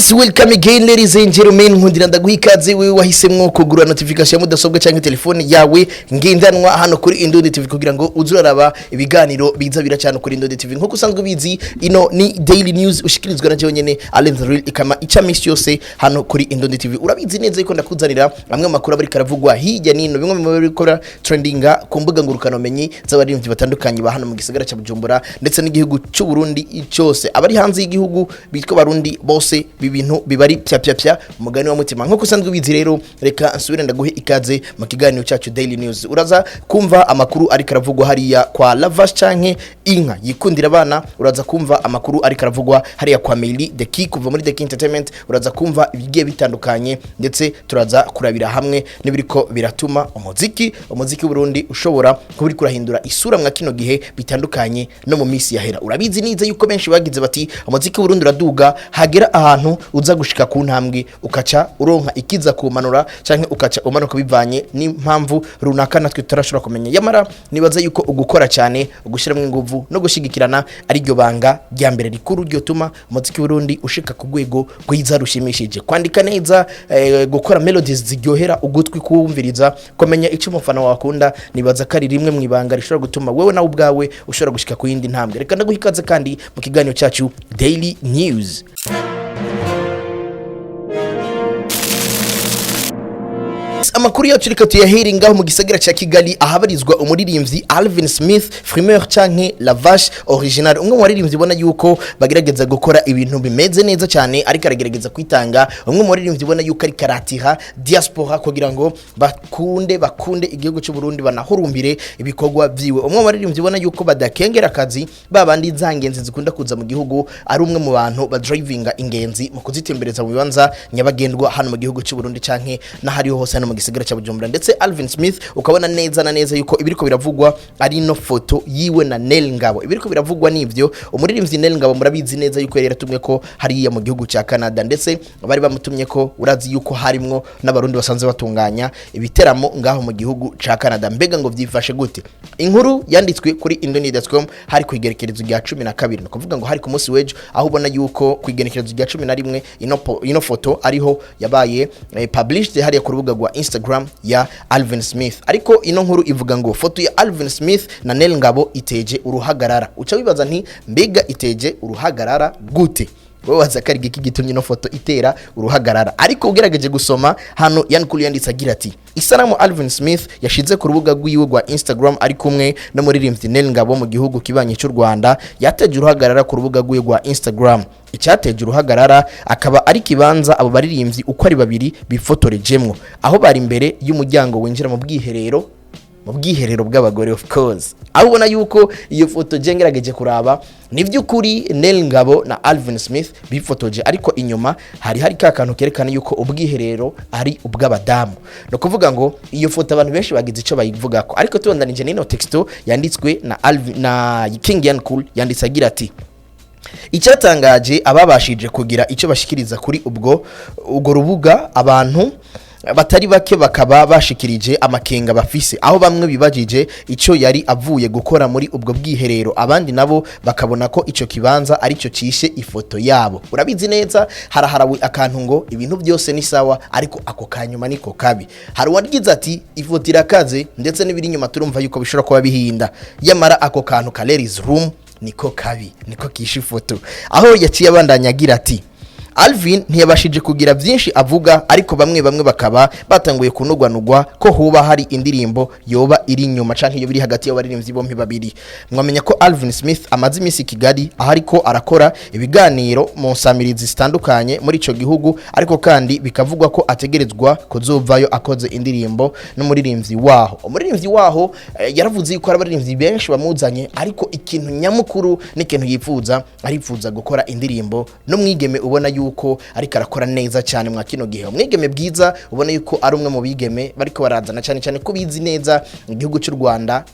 Yes, welcome again ladies and gentlemen. Nkundira ndaguha ikaze wewe wahisemwo kugura notification ya mudasobwa cyangwa telefone yawe ngendanwa hano kuri Indundi TV kugira ngo uzuraraba ibiganiro biza biracana kuri Indundi TV. Nkuko usanzwe bizi ino ni daily news ushikirizwa na jewe nyene Alvin ikama icamisi yose hano kuri Indundi TV. Urabizi neza yuko ndakuzanira amwe makuru abari karavugwa hirya nino bimwe mu bikora trendinga ku mbuga ngurukano menyi z'abarimvyi batandukanye ba hano mu gisagara ca Bujumbura ndetse n'igihugu cy'u Burundi cyose. Abari hanze y'igihugu bitwa barundi bose bibintu bibari pya umugani wa mutima. Nkuko usanzwe bizi rero reka nsubire ndaguhe ikaze mu kiganiro cyacu daily news. Uraza kumva amakuru ari karavugwa hariya kwa Lavash canke inka yikundira abana, uraza kumva amakuru ari karavugwa hariya kwa Meili the key kuva muri the key entertainment, uraza kumva ibigiye bitandukanye ndetse turaza kurabira hamwe n'ibiriko biratuma umuziki Burundi ushobora kubiri kurahindura isura mwa kino gihe bitandukanye no mu misi yahera. Urabizi nize yuko benshi bagize bati umuziki Burundi uraduga hagera ahantu uza gushika ku ntambwe ukaca uronka ikiza kumanura canke ukaca umanuka bivanye n'impamvu runaka natwe turashobora kumenya. Yamara nibaza yuko ugukora cyane ugushiramwe inguvu no gushigikirana ari ryo banga rya mbere rikuru ryo tuma umuziki Burundi ushika ku rwego rwiza rushimishije. Kwandika neza, gukora melodies ziryohera ugutwi kumviriza, kumenya icyo umufana wakunda, nibaza kari rimwe mu ibanga rishobora gutuma wewe nawe ubwawe ushobora gushika ku yindi ntambwe. Reka ndaguhikaze kandi mu kiganiro cyacu daily news. Amakuru yacu reka tuyaheri ngaho mu gisagara ca Kigali ahabarizwa umuririmbyi Alvin Smith Frimeur canke Lavash original. Umwe mu baririmbyi bona yuko bagerageza gukora ibintu bimeze neza cyane ariko aragerageza kwitanga. Umwe mu baririmbyi bona yuko ari karatiha diaspora kugira ngo bakunde igihugu cy'u Burundi banahurumbire ibikorwa byiwe. Umwe mu baririmbyi bona yuko badakengera akazi babandi zangenzi zikunda kuza mu gihugu, ari umwe mu bantu ba drivinga ingenzi mu kuzitembereza mu bibanza nyabagendwa hano mu gihugu cy'u Burundi canke na hariho hose mu gisagara cha Bujumbura. Ndetse Alvin Smith ukabona neza na neza yuko ibiriko biravugwa ari no foto yiwe na Nel Ngabo. Ibiriko biravugwa nivyo umuririmbyi Nel Ngabo murabizi neza yuko yari yatumwe ko hariya mu gihugu ca Canada, ndetse bari bamutumye ko urazi yuko harimwo n'abarundi basanzwe batunganya ibiteramo ngaho mu gihugu ca Canada. Mbega ngo vyifashe gute? Inkuru yanditswe kuri indundi.com hari kwigerekerezo rya 12, no kuvuga ngo hari ku munsi wejo, aho ubona yuko kwigerekerezo rya 11 ino foto ariho yabaye published hariya ku rubuga rwa Instagram ya Alvin Smith. Ariko ino nkuru ivuga ngo foto ya Alvin Smith na Nel Ngabo iteje uruhagarara. Uca wibaza nti mbega iteje uruhagarara gute? Wewe wazakari giki gitumye no foto itera uruhagarara. Ariko ugerageje gusoma hano yankuru yanditse agira ati isanamu Alvin Smith yashize ku rubuga rw'iwe rwa Instagram ari kumwe no muririmbyi Nel Ngabo mu gihugu kibanye cy'u Rwanda yateje uruhagarara ku rubuga rw'iwe rwa Instagram. Icyateje uruhagarara akaba ari kibanza abo baririmbyi uko ari babiri bifotorejemwo, aho bari imbere y'umuryango winjira mu bwiherero bw'abagore of course. Aho ubona yuko iyo foto jengerageje kuraba ni by'ukuri Nel Ngabo na Alvin Smith bifotoje, ariko inyuma hari ka kantu kerekana yuko ubwiherero ari ubw'abadamu. No kuvuga ngo iyo foto abantu benshi bagize ico bayivuga ko, ariko tubondanije n'ino texto yanditswe na Alvin na King Yankul yanditse agira ati icyatangaje ababashije kugira icyo bashikiriza kuri ubwo rubuga, abantu batari bake bakaba bashikirije amakenga bafise, aho bamwe bibajije ico yari avuye gukora muri ubwo bwiherero, abandi nabo bakabona ko ico kibanza ari cyo cishe ifoto yabo. Urabizi neza haraharawe akantu ngo ibintu byose ni sawa ariko ako kanyuma niko kabi. Hari wagize ati ifoto irakaze ndetse n'ibiri nyuma turumva yuko bishobora kuba bihinda, yamara ako kantu ka ladies room niko kabi, niko kisha ifoto. Aho yaciye abandanya agira ati Alvin ntiyabashije kugira byinshi avuga, ariko bamwe bakaba batanguye kunugwanugwa ko huba hari indirimbo yoba iri nyuma canke iyo biri hagati y'abaririmbyi bompi babiri. Mwamenya ko Alvin Smith amaze imisi Kigali aho ariko arakora ibiganiro mu nsamirizi zitandukanye muri ico gihugu, ariko kandi bikavugwa ko ategerezwa kuzovayo akoze indirimbo n'umuririmbyi waho. Umuririmbyi waho yaravuze yuko abaririmbyi benshi bamuzanye, ariko ikintu nyamukuru n'ikintu arifuza gukora indirimbo n'umwigeme ubona yuko ariko arakora neza cyane mwa kino gihe. Umwigeme bwiza ubona yuko ari umwe mu bigeme bariko barazana cyane ko bizi neza igihugu cy'u Rwanda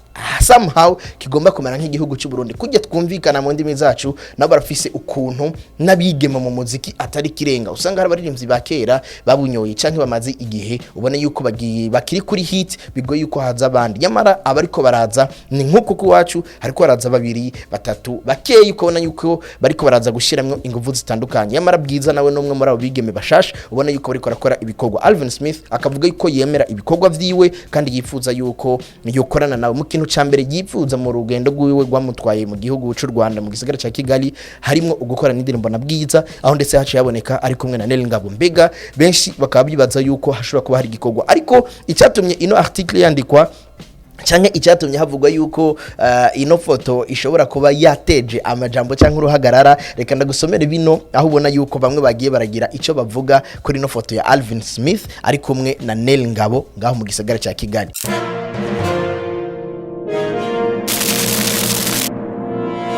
somehow kigomba kumera nk'igihugu cy'u Burundi kujya twumvikana mu ndimi zacu nabo barafise ukuntu nabigema mu muziki atari kirenga usanga hari abaririmbyi ba kera babunyoye canke bamaze igihe ubone yuko bakiri kuri hit bigoye yuko haza abandi nyamara abariko baraza ni nkuko kuwacu hariko baraza babiri batatu bakeye ukabona yuko bariko baraza gushiramwe ingufu zitandukanye nyamara bwiza nawe numwe muri abo bigeme bashasha ubona yuko bariko barakora ibikorwa Alvin Smith akavuga yuko yemera ibikorwa vyiwe kandi yifuza yuko yokorana nawe mu kintu cambere yifuza mu rugendo rwiwe rwamutwaye mu gihugu cy'u Rwanda mu gisagara ca Kigali harimo ugukora n'indirimbo na bwiza aho ndetse haciye yaboneka ari kumwe na Nel Ngabo mbega benshi bakaba bibaza yuko hashobora kuba hari igikorwa ariko icyatumye ino article yandikwa canke icyatumye havugwa yuko ino foto ishobora kuba yateje amajambo canke uruhagarara reka ndagusomere bino aho ubona yuko bamwe bagiye baragira ico bavuga kuri ino foto ya Alvin Smith ari kumwe na Nel Ngabo ngaho mu gisagara ca Kigali.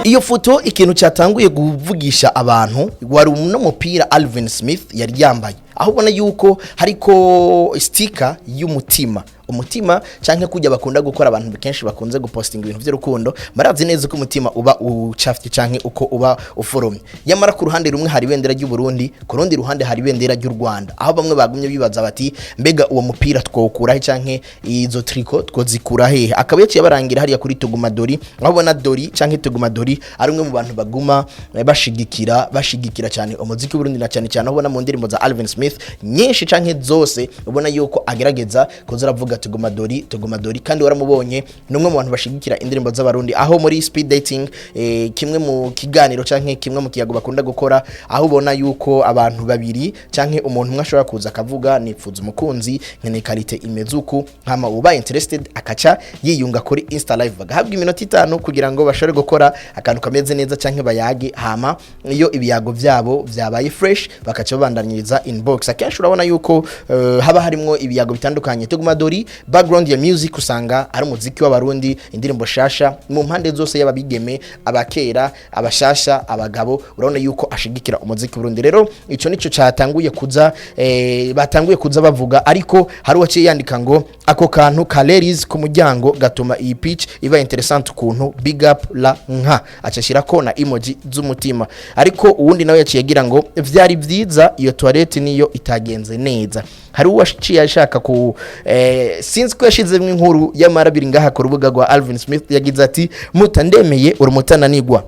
Iyo foto ikintu cyatanguye kuvugisha abantu wari umupira Alvin Smith yari yambaye aho ubona yuko hariko sticker y'umutima umutima canke kujya bakunda gukora abantu kenshi bakunze gupostinga ibintu by'urukundo marazi neza ko umutima uba ucafye canke uko uba uforomye yamara ku ruhande rumwe hari bendera ry'u Burundi ku rundi ruhande hari bendera ry'u Rwanda aho bamwe bagumye bibaza bati mbega uwo mupira twokurahe canke izo tricot twozikura hehe akaba yaciye barangira hariya kuri Tugumadori aho bona Dori canke Tugumadori ari umwe mu bantu baguma bashigikira cyane umuziki w'u Burundi na cyane cyane aho bona mu ndirimbo za Alvin Smith nyinshi canke zose ubona yuko agerageza kuzaravuga Tugumadori kandi waramubonye numwe mu bantu bashigikira indirimbo z'abarundi aho muri speed dating kimwe mu kiganiro canke kimwe mu kiyago bakunda gukora aho ubona yuko abantu babiri canke umuntu umwe ashobora kuza akavuga nipfuza umukunzi nkene karite imezuku nkama uba interested akaca yiyunga kuri Insta live bagahabwa iminota 5 kugira ngo bashore gukora akantu kameze neza canke bayage hama iyo ibiyago byabo byabaye fresh bakaca babandanyiriza inbox akenshi urabona yuko haba harimo ibiyago bitandukanye Tugumadori background ya music usanga ari umuziki w'abarundi indirimbo shasha mu mpande zose y'ababigeme abakera abashasha abagabo urabona yuko ashigikira umuziki w'Urundi rero ico nico cyatanguye kuza batanguye kuza bavuga ariko hari waciye yandika ngo ako kantu calories ku muryango gatuma iyi pitch iba interessant kuntu big up la nka acashira ko na emoji z'umutima ariko uwundi nawe yaciye agira ngo vyari vyiza iyo toilette niyo itagenze neza hari uwaciye ashaka ku since ko yashizemwe inkuru y'amarabiri ngaha ku rubuga rwa Alvin Smith yagize ati mutandemeye urumutananigwa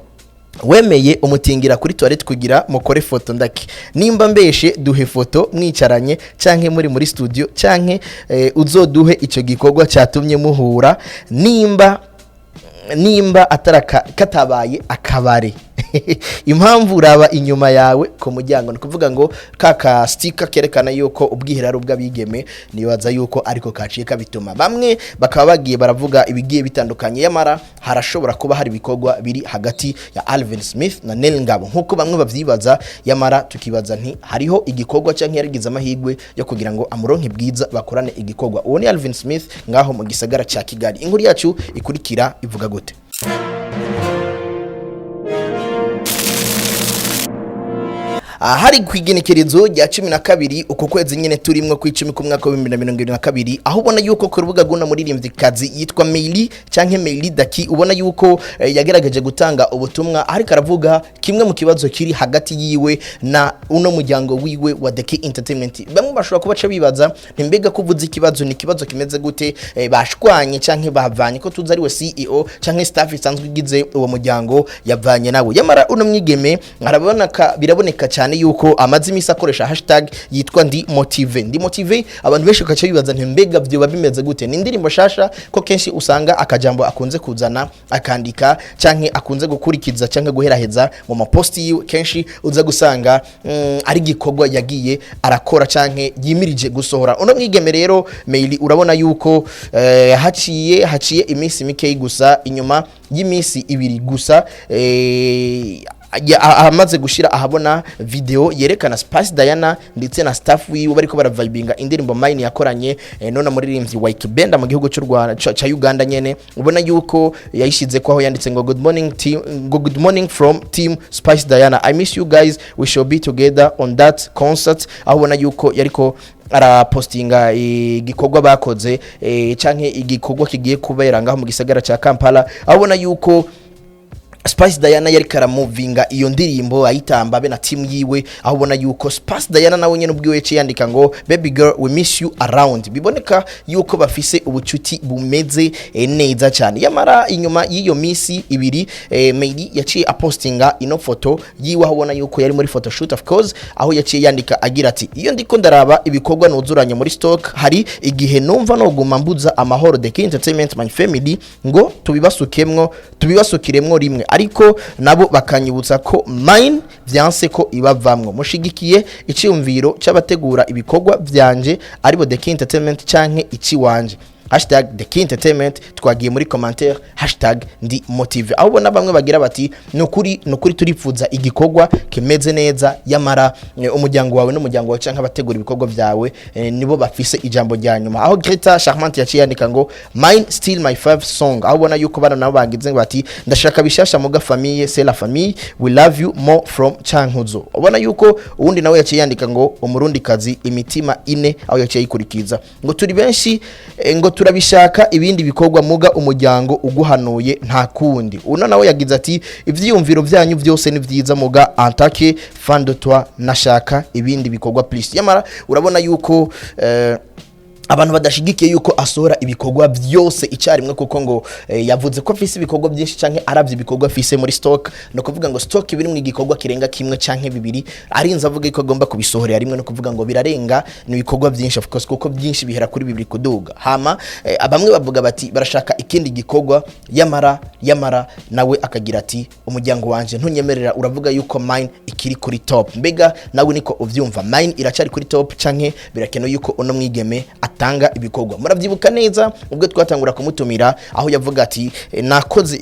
wemeye umutingira kuri toilette kugira mukore foto ndaki nimba mbeshe duhe foto mwicaranye canke muri studio canke uzoduhe ico gikorwa cyatumye muhura nimba ataraka katabaye akabare impamvu uraba inyuma yawe ku muryango no kuvuga ngo kaka sticker kerekana yuko ubwihera ubwabigeme nibaza yuko ariko kaciye kabituma bamwe bakaba bagiye baravuga ibigiye bitandukanye yamara harashobora kuba hari bikorwa biri hagati ya Alvin Smith na Nel Ngabo nkuko bamwe bavyibaza yamara tukibaza nti hariho igikorwa canke yarigize amahigwe yo kugira ngo amuronke bwiza bakorane igikorwa uwo ni Alvin Smith ngaho mu gisagara ca Kigali inkuru yacu ikurikira ivuga gute hari kwigenekerezo rya 12 uko kwezi nyene turimwe ku 10 ku mwaka wa 2022 aho ubona yuko ku rubuga guna muririmbyi kazi yitwa Meili canke Meili Daki ubona yuko yagerageje gutanga ubutumwa ariko aravuga kimwe mu kibazo kiri hagati yiwe na uno muryango wiwe wa Daki Entertainment bamwe bashobora kubaca bibaza mbega kuvuza ikibazo ni kibazo kimeze gute bashwanye canke bavanye ko tuzi ari we CEO canke staff isanzwe igize uwo muryango yavanye nawe yamara uno mwigeme biraboneka cyane yuko amazimisa akoresha hashtag yitwa ndi motive abantu benshi kaca bibaza mbega byo babimeze gute ni indirimbo shasha ko kenshi usanga akajambo akunze kuzana akandika canke akunze gukurikiza canke guheraheza mu maposti yiwe kenshi uza gusanga ari gikorwa yagiye arakora canke yimirije gusohora uno mwigeme rero Meili urabona yuko haciye iminsi mike gusa inyuma y'imisi 2 gusa amaze gushira ahabona video yerekana Spice Diana ndetse na staff wiwe bariko baravibinga indirimbo Mine yakoranye none muririmbyi White Benda mu gihugu cy'u Rwanda cha Uganda nyene ubona yuko yayishize ko aho yanditse ngo good morning from team Spice Diana I miss you guys we shall be together on that concert aho ubona yuko yariko arapostinga igikorwa bakoze canke igikorwa kigiye kubera ngaho mu gisagara ca Kampala abona yuko Spice Diana yari karamuvinga iyo ndirimbo ayitamba be na team yiwe aho ubona yuko Spice Diana nawe nyene ubwiwe yaciye yandika ngo baby girl we miss you around biboneka yuko bafise ubucuti bumeze neza cyane yamara inyuma y'iyo misi ibiri Meili yaciye apostinga ino foto yiwe aho ubona yuko yari muri photoshoot of course aho yaciye yandika agira ati iyo ndiko ndaraba ibikorwa nuzuranye muri stock hari igihe numva no guma mbuza amahoro the Key Entertainment my family ngo tubibasukiremwo rimwe ariko nabo bakanyibutsa ko mine vyanse ko ibavamwo mushigikiye iciyumviro c'abategura ibikorwa vyanje aribo The Key Entertainment canke ici wanje #The Key Entertainment twagiye muri commentaire #ndi motive aho bona bamwe bagira bati nukuri turifuza igikorwa kimeze neza yamara umuryango wawe n'umuryango wawe canke abategura ibikorwa vyawe nibo bafise ijambo rya nyuma aho Greta Charmante yaciye yandika ngo mine still my favorite song aho bona yuko bana nabo bagize bati ndashaka bishasha muga famille c'est la famille we love you more from Cankuzo ubona yuko uwundi nawe yaciye yandika ngo umurundi kazi imitima ine aho yaciye yikurikiza ngo turi benshi ngo turabishaka ibindi bikorwa muga umuryango uguhanuye nta kundi uno nawe yagize ati ivyiyumviro vyanyu byose ni vyiza muga antake fan de toi nashaka ibindi bikorwa please yamara urabona yuko abantu badashigikiye yuko asohora ibikorwa byose icyarimwe kuko ngo yavuze ko afise ibikorwa byinshi canke aravye ibikorwa afise muri stock no kuvuga ngo stock biri mu igikorwa kirenga kimwe canke bibiri arinze avuga ko agomba kubisohorera rimwe no kuvuga ngo birarenga ni ibikorwa byinshi of course kuko byinshi bihera kuri bibiri kuduga hama abamwe bavuga bati barashaka ikindi gikorwa yamara nawe akagira ati umuryango wanje ntunyemerera uravuga yuko mine ikiri kuri top mbega nawe niko uvyumva mine iracari kuri top canke birakenewe yuko uno mwigeme tanga ibikorwa muravyibuka neza ubwo twatangura kumutumira aho yavuga ati nakoze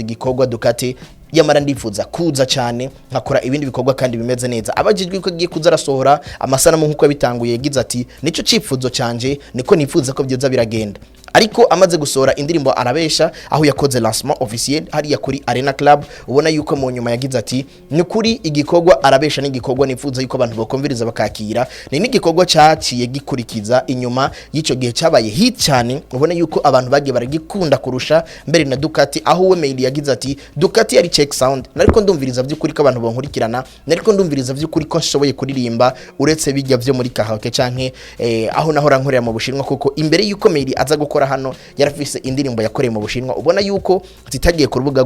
igikorwa dukate yamara ndifuza kuza cyane nkakora ibindi bikorwa kandi bimeze neza abajijwe ko agiye kuza arasohora amasanamu nkuko yabitanguye yagize ati nico cifuzo canje niko nifuza ko byoza biragenda ariko amaze gusohora indirimbo arabesha aho yakoze lancement officiel hari kuri Arena Club ubona yuko mu nyuma yagize ati ni kuri igikorwa arabesha n'igikorwa nifuza yuko abantu bakomviriza bakakira ni n'igikorwa cyaciye gikurikiza inyuma y'ico gihe cyabaye hit cyane ubona yuko abantu bagiye baragikunda kurusha mbere na Ducati aho we Meili yagize ati Ducati yari check sound nariko ndumviriza vy'ukuri ko abantu bonkurikirana nariko ndumviriza vy'ukuri ko nshoboye kuririmba uretse bijya vyo muri karaoke canke aho nahora nkorera mu Bushinwa kuko imbere yuko Meili aza gukora hano yarafise indirimbo yakoreye mu Bushinwa ubona yuko zitagiye ku rubuga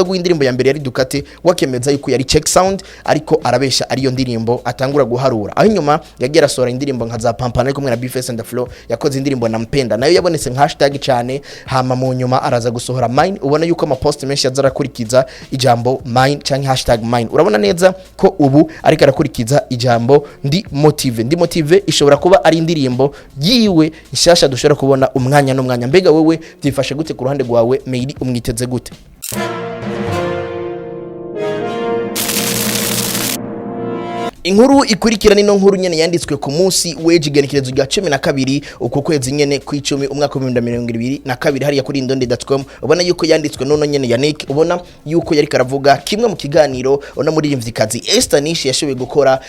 rw'indirimbo ya mbere yari Ducati wakemeza yuko yari check sound ariko arabesha ariyo ndirimbo atangura guharura aho nyuma yagiye asora indirimbo nka za Pampana kumwe na Beef and the Flow yakoze indirimbo na Mpenda nayo yabonetse nka cyane hama mu nyuma araza gusohora mine ubona yuko ama post menshi yazarakurikiza ijambo mine canke #mine urabona neza ko ubu ariko arakurikiza ijambo ndi motive ishobora kuba ari indirimbo yiwe nshasha dushobora kubona umwanya n'umwanya mbega wewe byifashe gute ku ruhande rwawe Meili umwiteze gute Inkuru ikurikira nino nkuru nyene yanditswe ku munsi wejigenekerezo rya 12 uko kwezi nyene ku 10 umwaka wa 2022 hari kuri Indundi.com ubona yuko yanditswe nono nyene Yannick ubona yuko yari karavuga kimwe mu kiganiro ona muri mvikazi Esther Nish yashoboye gukora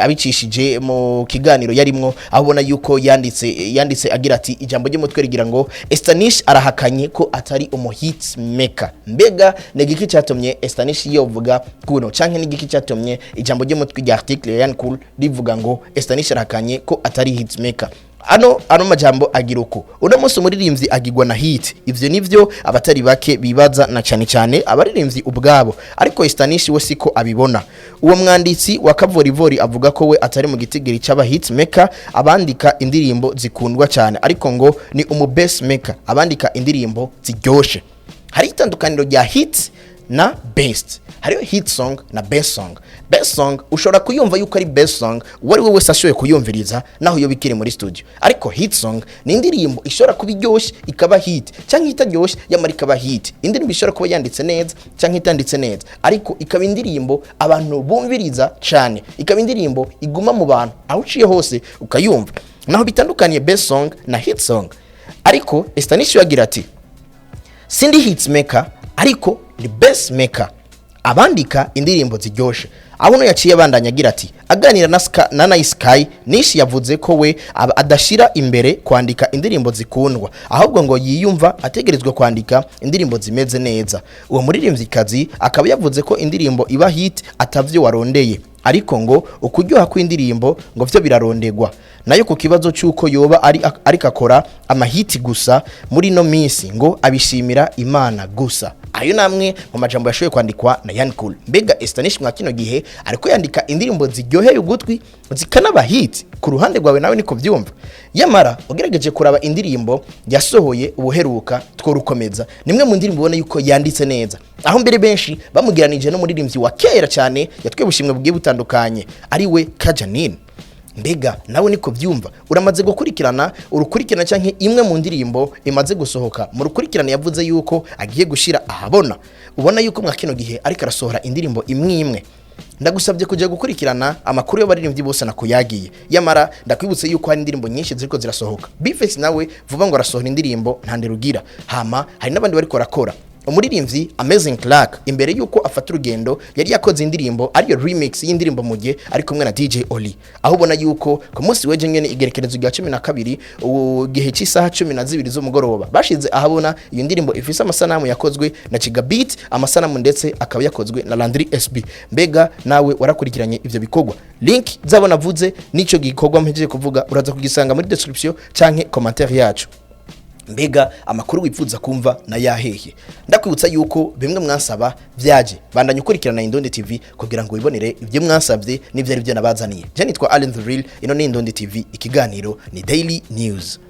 abicishije mu kiganiro yarimwo abona yuko yanditse agira ati ijambo ryo mutwe rigira ngo Esther Nish arahakanye ko atari hit maker mbega negiki cyatumye Esther Nish yovuga kuno canke negiki cyatumye ijambo ryo mutwe rya article yan cool rivuga ngo Esther Nish arakanye ko atari hit maker ano majambo agira uko uno munsi umuririmbyi agirwa na hit ivyo nivyo abatari bake bibaza na cyane abaririmbyi ubwabo ariko Esther Nish we siko abibona uwo mwanditsi wa Kavorivori avuga ko we atari mu gitigiri cy'aba hit maker abandika indirimbo zikundwa cyane ariko ngo ni best maker abandika indirimbo ziryoshe hari itandukaniro rya hit na best hariyo hit song na best song ushobora kuyumva yuko ari best song wari we wese ashoboye kuyumviriza naho yo bikiri muri studio ariko hit song ni indirimbo ishobora kubiryosha ikaba hit cyangwa itaryoshye yamara ikaba hit indirimbo ishobora kuba yanditse neza cyangwa itanditse neza ariko ikaba indirimbo abantu bumviriza cyane ikaba indirimbo iguma mu bantu aho uciye hose ukayumva naho bitandukaniye best song na hit song ariko Esther Nish yagira ati sindi hit maker ariko ni best maker abandika indirimbo ziryoshe aho no yaciye abandanya agira ati aganira na Nice Sky Nish yavuze ko we adashira imbere kwandika indirimbo zikundwa ahubwo ngo yiyumva ategerezwa kwandika indirimbo zimeze neza. Uwo muririmvyikazi akaba yavuze ko indirimbo iba hit atavyo warondeye ariko ngo ukuryoha kw'indirimbo ngo vyo birarondegwa. Nayo ku kibazo cyuko yoba ari kakora amahiti gusa muri no minsi ngo abishimira Imana gusa. Ayo namwe mu majambo yashoye kwandikwa na Yankul. Mbega Esther Nish ngo kino gihe ariko yandika indirimbo ziryoheye ugutwi zikanaba hit ku ruhande rwawe nawe niko vyumva. Yamara ugerageje kuraba indirimbo yasohoye ubuheruka tworukomeza nimwe mu ndirimbo ubona yuko yanditse neza, aho mbere benshi bamugiranije no muririmbyi wa kera cyane yatwebushimwe bugiye butandukanye ari we Kajanine. Mbega nawe niko vyumva uramaze gukurikirana urukurikirana canke imwe mu ndirimbo imaze gusohoka mu rukurikirana yavuze yuko agiye gushira ahabona, ubona yuko mwa kino gihe ariko arasohora indirimbo imwe ndagusabye kujya gukurikirana amakuru y'abaririmbyi bose nakuyagiye. Yamara ndakwibutse yuko hari indirimbo nyinshi ziriko zirasohoka. Bifex nawe vuba ngo arasohora indirimbo ntande rugira, hama hari nabandi bariko rakora. Umuririmbyi Amazing Clark imbere yuko afata urugendo yari yakoze indirimbo ariyo remix y'indirimbo mugihe ari kumwe na DJ Oli, aho ubona yuko ku munsi weje nyene igerekerezo rya 12 gihe cy'isaha 12 z'umugoroba bashize ahabona iyo ndirimbo ifise amasanamu yakozwe na Gigabit, amasanamu ndetse akaba yakozwe na Landry SB. Mbega nawe warakurikiranye ivyo bikorwa, link zabona vuze nico gikorwa mpejeje kuvuga uraza kugisanga muri description canke commentaire yacu. Mbega amakuru wifuza kumva na yahehe, ndakwibutsa yuko bimwe mwansaba vyaje bandanye ukurikirana Indundi TV kugira ngo wibonere ibyo mwansabye n'ivyo ari byo nabazaniye. Je nitwa Allen the Real, ino ni Indundi TV, ikiganiro ni Daily News.